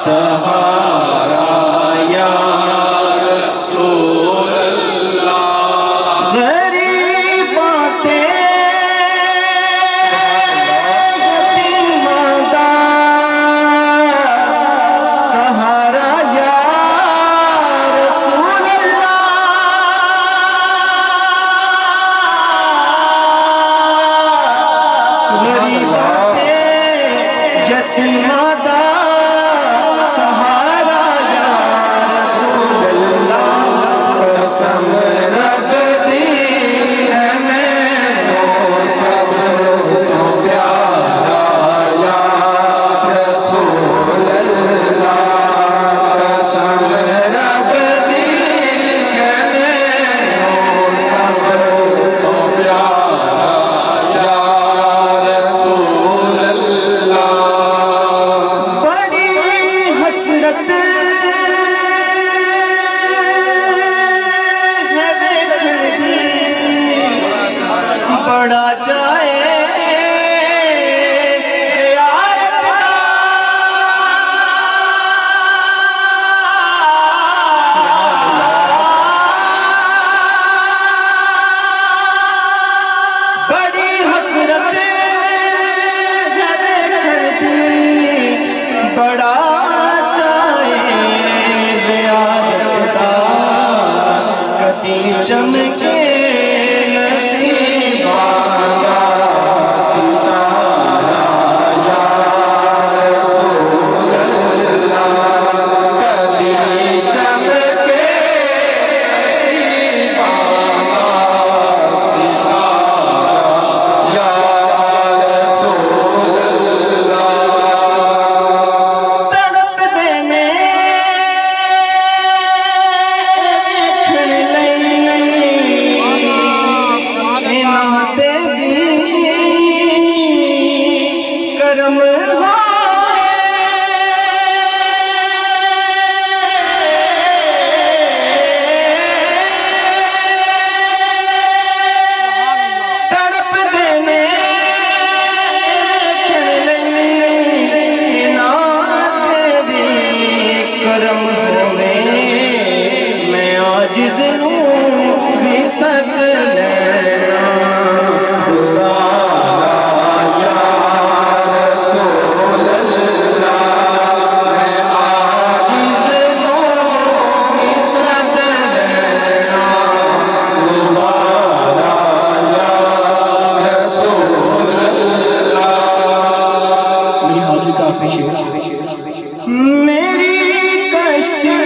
सहारा या रसूल अल्लाह। गरीब बातें यतीमादा सहारा या रसूल अल्लाह। गरीब बातें यतीमादा सहारा या रसूल अल्लाह। कसम रब दी है मैनू सब तो प्यारा या रसूल अल्लाह। कसम रब दी है मैनू सब तो प्यारा या रसूल अल्लाह। बड़ी हसरत है देखने दी, बड़ा चाहे ज़ियारत दा। बड़ी हसरत है देखने दी, बड़ा चाहे ज़ियारत दा। कदी चमके नसीबा दा सितारा या रसूल अल्लाह। कदी चमके नसीबा दा सितारा या रसूल अल्लाह। तड़प देने वेखण लई इन्हां ते भी करम तड़प देने वेखण लई इन्हां ते भी करम होवे। मैं आजिज़ नूं भी सद लैना खुदा या रसूल अल्लाह। मैं आजिज़ नूं भी सद लैना खुदा या रसूल अल्लाह। मेरी हाज़िरी का आखिरी शेर। मेरी कश्ती